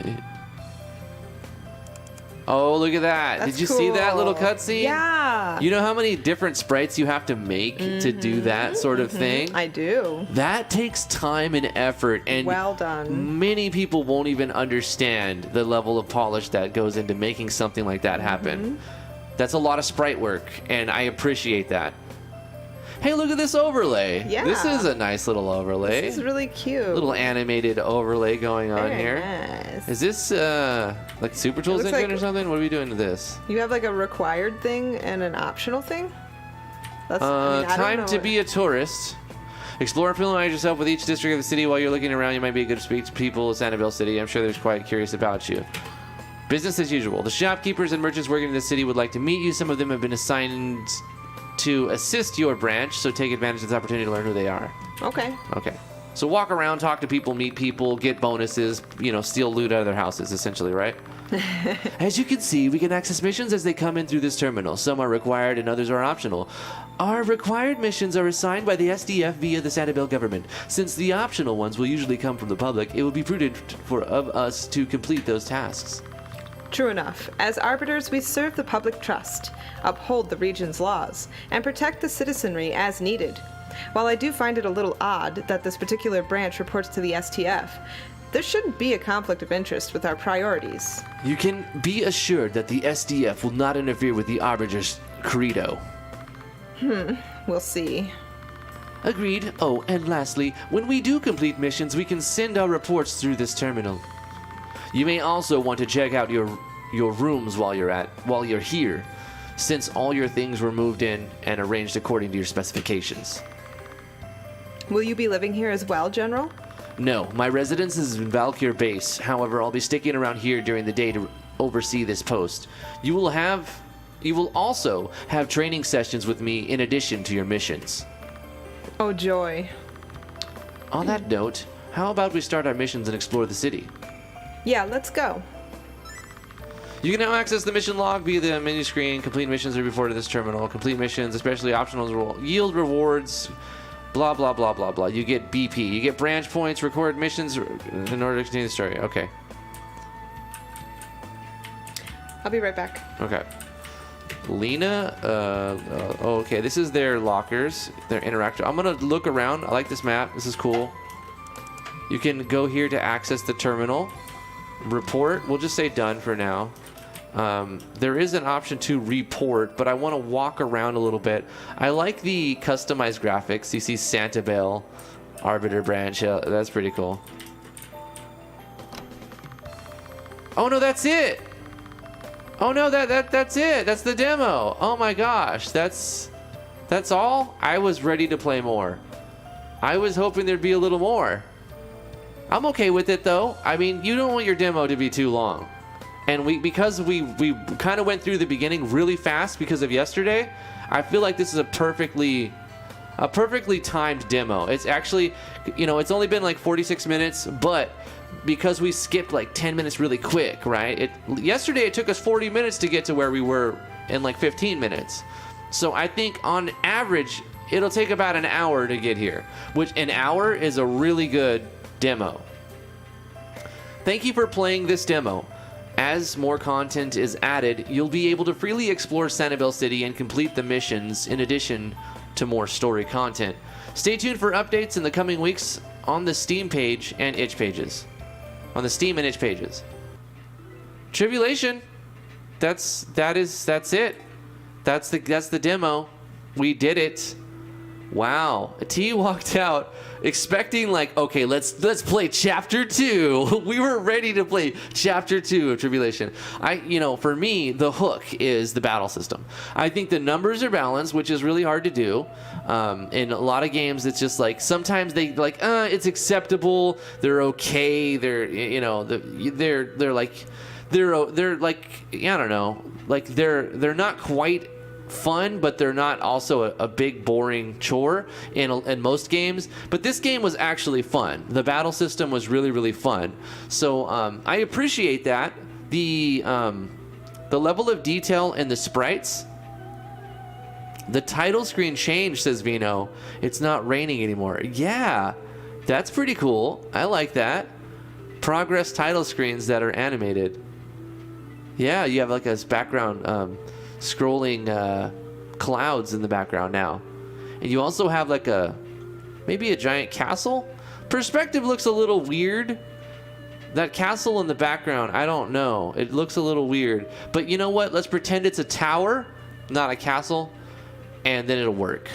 Oh, look at that. That's Did you see that little cool. cutscene? Yeah. You know how many different sprites you have to make to do that sort of thing? I do. That takes time and effort, and Well done. many people won't even understand the level of polish that goes into making something like that happen. That's a lot of sprite work, and I appreciate that. Hey, look at this overlay. Yeah. This is a nice little overlay. This is really cute. Little animated overlay going on Very here. nice. Is this like Super Tools looks engine like- or something? What are we doing to this? You have like a required thing and an optional thing? That's I don't Time know to what- be a tourist. Explore and familiarize yourself with each district of the city. While you're looking around, you might be good to speak to people of Sanibel City. I'm sure they're quite curious about you. Business as usual. The shopkeepers and merchants working in the city would like to meet you. Some of them have been assigned to assist your branch, so take advantage of this opportunity to learn who they are. Okay. Okay. So walk around, talk to people, meet people, get bonuses, steal loot out of their houses, essentially, right? As you can see, we can access missions as they come in through this terminal. Some are required and others are optional. Our required missions are assigned by the SDF via the Sanibel government. Since the optional ones will usually come from the public, it would be prudent of us to complete those tasks. True enough. As arbiters, we serve the public trust, uphold the region's laws, and protect the citizenry as needed. While I do find it a little odd that this particular branch reports to the STF, there shouldn't be a conflict of interest with our priorities. You can be assured that the SDF will not interfere with the Arbiter's credo. We'll see. Agreed. Oh, and lastly, when we do complete missions, we can send our reports through this terminal. You may also want to check out your rooms while you're here, since all your things were moved in and arranged according to your specifications. Will you be living here as well, General? No, my residence is in Valkyr Base. However, I'll be sticking around here during the day to oversee this post. You will also have training sessions with me in addition to your missions. Oh, joy. On that note, how about we start our missions and explore the city? Yeah, let's go. You can now access the mission log via the menu screen. Complete missions are reported to this terminal. Complete missions, especially optionals, will yield rewards. Blah, blah, blah, blah, blah. You get BP. You get branch points, record missions in order to continue the story. Okay. I'll be right back. Okay. Lena. Okay, this is their lockers, their interactor. I'm gonna look around. I like this map. This is cool. You can go here to access the terminal. Report. We'll just say done for now. There is an option to report, but I want to walk around a little bit. I like the customized graphics. You see Santa Bell, Arbiter Branch. That's pretty cool. Oh no, that's it. Oh no, that's it. That's the demo. Oh my gosh, that's all. I was ready to play more. I was hoping there'd be a little more. I'm okay with it though. I mean, you don't want your demo to be too long. And because we kind of went through the beginning really fast because of yesterday, I feel like this is a perfectly timed demo. It's actually, it's only been like 46 minutes, but because we skipped like 10 minutes really quick, right? Yesterday it took us 40 minutes to get to where we were in like 15 minutes. So I think on average, it'll take about an hour to get here, which an hour is a really good demo. Thank you for playing this demo. As more content is added, you'll be able to freely explore Sanibel City and complete the missions in addition to more story content. Stay tuned for updates in the coming weeks on the Steam page and itch pages. On the Steam and itch pages. Tribulation. That's it. That's the demo. We did it. Wow. T walked out expecting like, okay, let's play chapter 2. We were ready to play chapter 2 of Tribulation. For me, the hook is the battle system. I think the numbers are balanced, which is really hard to do. In a lot of games, it's just like sometimes they like, it's acceptable. They're okay. They're like, I don't know, like they're not quite fun, but they're not also a big boring chore in most games. But this game was actually fun. The battle system was really, really fun. So I appreciate that. The level of detail in the sprites. The title screen changed, says Vino. It's not raining anymore. Yeah, that's pretty cool. I like that. Progress title screens that are animated. Yeah, you have like a background scrolling clouds in the background now. And you also have like maybe a giant castle. Perspective looks a little weird. That castle in the background, I don't know. It looks a little weird. But you know what? Let's pretend it's a tower, not a castle, and then it'll work.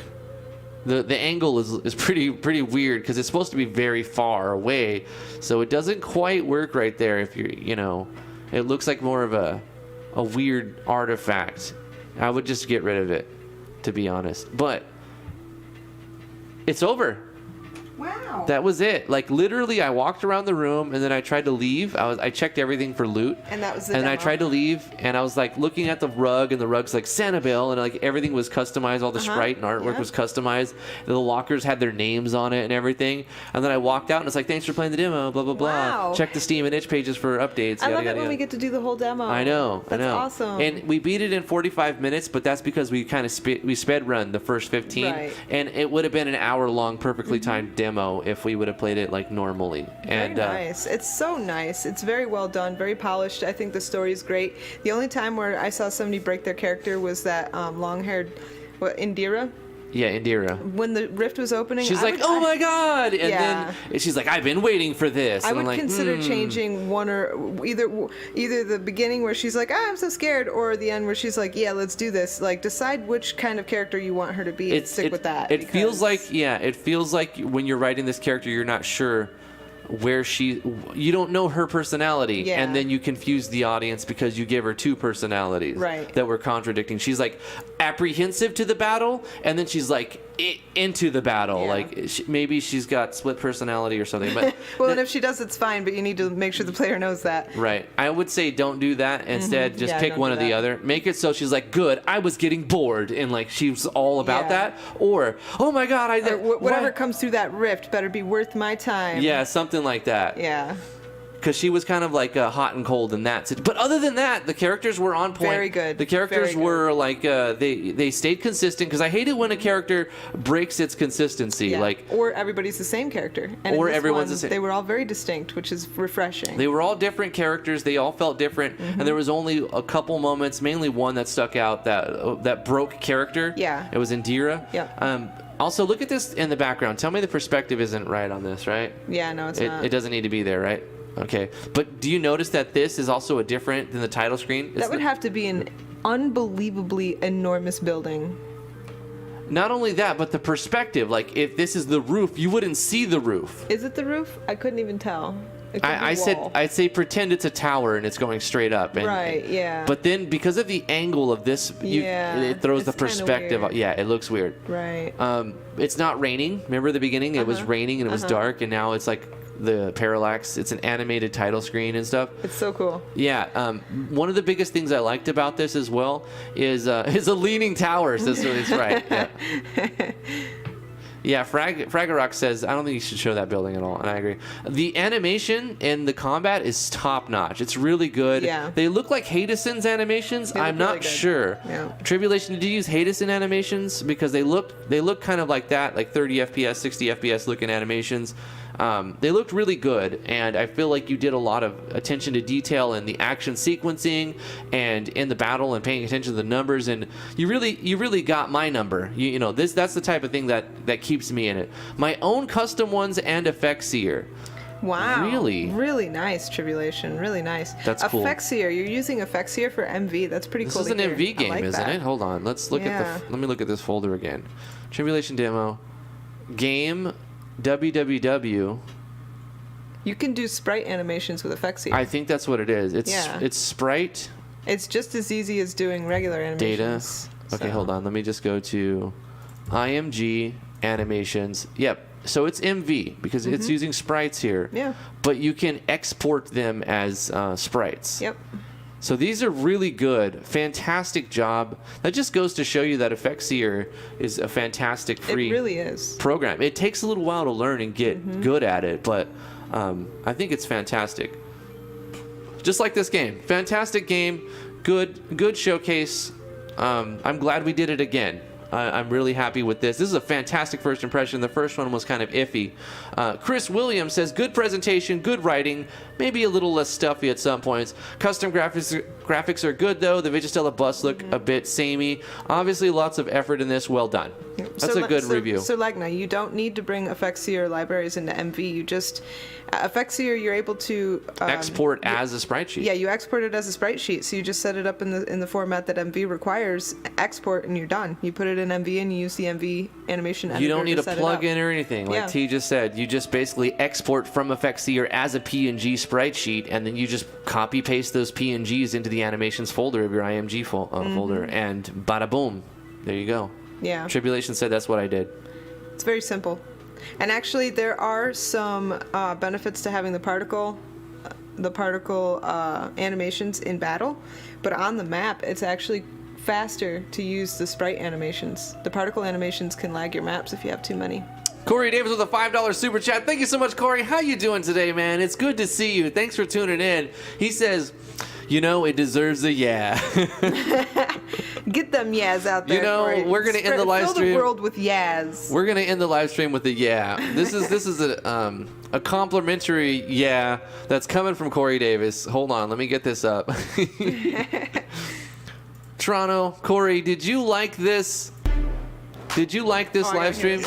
The angle is pretty weird because it's supposed to be very far away. So it doesn't quite work right there if it looks like more of a weird artifact. I would just get rid of it, to be honest. But it's over. Wow. That was it. Like literally, I walked around the room and then I tried to leave. I checked everything for loot. And that was the And demo. I tried to leave, and I was like looking at the rug, and the rug's like Sanibel, and like everything was customized. All the sprite and artwork was customized. The lockers had their names on it and everything. And then I walked out, and it's like, thanks for playing the demo. Blah blah blah. Wow. Check the Steam and itch pages for updates. I love it when we get to do the whole demo. I know. That's awesome. And we beat it in 45 minutes, but that's because we kind of sped run the first 15. Right. And it would have been an hour-long, perfectly timed demo if we would have played it like normally. Very nice. It's so nice. It's very well done, very polished. I think the story is great. The only time where I saw somebody break their character was that long-haired Indira. Yeah, Indira. When the rift was opening, She's like, oh my god! And then she's like, I've been waiting for this. I And would I'm like, consider changing one or either the beginning where she's like, I'm so scared, or the end where she's like, yeah, let's do this. Like, decide which kind of character you want her to be and stick with that. It feels like when you're writing this character, you're not sure where you don't know her personality, and then you confuse the audience because you give her two personalities that were contradicting. She's like apprehensive to the battle, and then she's like into the battle. Like maybe she's got split personality or something. But well, and if she does, it's fine, but you need to make sure the player knows that. Right. I would say don't do that. Instead, just pick one or the other. Make it so she's like, good, I was getting bored, and like she was all about that. Or, oh my god, whatever comes through that rift better be worth my time. Yeah, something like that. Yeah. because she was kind of like hot and cold in that. But other than that, the characters were on point. Very good. The characters were like they stayed consistent, because I hate it when a character breaks its consistency. Yeah. Like, or everybody's the same character. And or in this everyone's one, the same. They were all very distinct, which is refreshing. They were all different characters. They all felt different, and there was only a couple moments, mainly one that stuck out that broke character. Yeah. It was Indira. Yeah. Also, look at this in the background. Tell me the perspective isn't right on this, right? Yeah, no, it's not. It doesn't need to be there, right? Okay. But do you notice that this is also a different than the title screen? That would have to be an unbelievably enormous building. Not only that, but the perspective. Like, if this is the roof, you wouldn't see the roof. Is it the roof? I couldn't even tell. It could be wall. I'd say pretend it's a tower and it's going straight up. Right, yeah. But then because of the angle of this, it throws the it's kinda perspective. weird. Yeah, it looks weird. Right. It's not raining. Remember the beginning? It was raining and it was dark, and now it's like the parallax. It's an animated title screen and stuff. It's so cool. Yeah. One of the biggest things I liked about this as well is a leaning tower. So it's right. Yeah. Yeah, Fragorock says, I don't think you should show that building at all, and I agree. The animation and the combat is top notch. It's really good. Yeah. They look like Hadeson's animations. I'm not sure. Yeah. Tribulation, did you use Hadeson animations? Because they look kind of like that, like 30 FPS, 60 FPS looking animations. They looked really good, and I feel like you did a lot of attention to detail in the action sequencing and in the battle and paying attention to the numbers, and you really got my number. You know, that's the type of thing that keeps me in it. My own custom ones and Effectseer. Wow. Really? Really nice, Tribulation. Really nice. That's cool. Effectseer. You're using Effectseer for MV. That's pretty cool. This is an hear. MV game, I like isn't that. it? Hold on. Let's look let me look at this folder again. Tribulation demo. Game www. You can do sprite animations with Effectseer. I think that's what it is. It's sprite. It's just as easy as doing regular animations. Data. Okay, hold on. Let me just go to IMG animations. Yep. So it's MV because it's using sprites here. Yeah. But you can export them as sprites. Yep. So these are really good. Fantastic job. That just goes to show you that Effectseer is a fantastic free It really is. program. It takes a little while to learn and get good at it, but I think it's fantastic. Just like this game. Fantastic game. Good showcase. I'm glad we did it again. I'm really happy with this. This is a fantastic first impression. The first one was kind of iffy. Chris Williams says, good presentation, good writing, maybe a little less stuffy at some points. Custom graphics are good, though. The Vigistella busts look a bit samey. Obviously, lots of effort in this. Well done. That's a good review. So, Lagna, you don't need to bring Effectseer libraries into MV. You just... Effectseer, you're able to... export as a sprite sheet. Yeah, you export it as a sprite sheet. So you just set it up in the format that MV requires, export, and you're done. You put it in MV and you use the MV animation editor. You don't need to a set plug-in or anything. Like T just said, you just basically export from Effectseer as a PNG sprite sheet, and then you just copy-paste those PNGs into the animations folder of your IMG folder, and bada boom. There you go. Yeah. Tribulation said that's what I did. It's very simple. And actually, there are some benefits to having the particle animations in battle, but on the map, it's actually faster to use the sprite animations. The particle animations can lag your maps if you have too many. Corey Davis with a $5 super chat. Thank you so much, Corey. How you doing today, man? It's good to see you. Thanks for tuning in. He says, you know, it deserves a yeah. Get them yas out there. You know, Corey. we're gonna end the live stream. Fill the world with yas. We're gonna end the live stream with a yeah. This is a complimentary yeah that's coming from Corey Davis. Hold on, let me get this up. Toronto, Corey, did you like this? Did you like this live stream?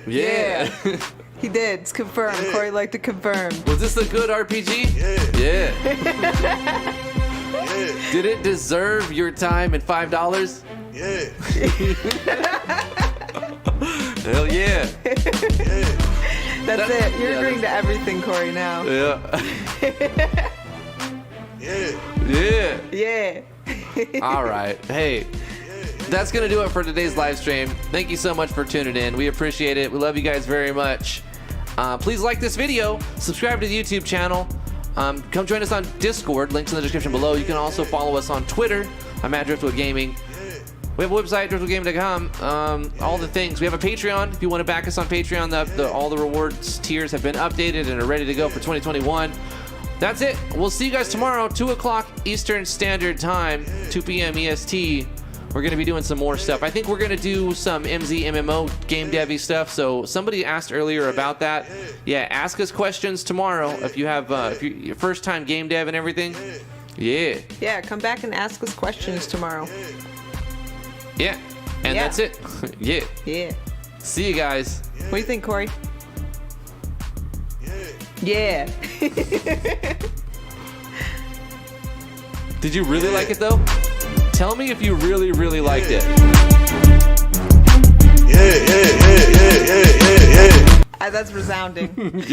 Yeah. He did. It's confirmed. Yeah. Corey liked to confirm. Was this a good RPG? Yeah. Yeah. Yeah. Did it deserve your time and $5? Yeah. Hell yeah. Yeah. That's it. You're agreeing to everything, Corey, now. Yeah. Yeah. Yeah. Yeah. All right. Hey, that's going to do it for today's live stream. Thank you so much for tuning in. We appreciate it. We love you guys very much. Please like this video. Subscribe to the YouTube channel. Come join us on Discord. Links in the description below. You can also follow us on Twitter. I'm at Driftwood Gaming. We have a website, drizzlegame.com. All the things. We have a Patreon. If you want to back us on Patreon, all the rewards tiers have been updated and are ready to go for 2021. That's it. We'll see you guys tomorrow, 2 o'clock Eastern Standard Time, 2 p.m. EST. We're going to be doing some more stuff. I think we're going to do some MZ MMO game devy stuff. So somebody asked earlier about that. Yeah, ask us questions tomorrow if you have if you're your first time game dev and everything. Yeah. Yeah, come back and ask us questions tomorrow. Yeah. And Yeah. that's it. Yeah. Yeah. See you guys. What do you think, Corey? Yeah. Did you really like it though? Tell me if you really, really liked it. Yeah. That's resounding. Yeah.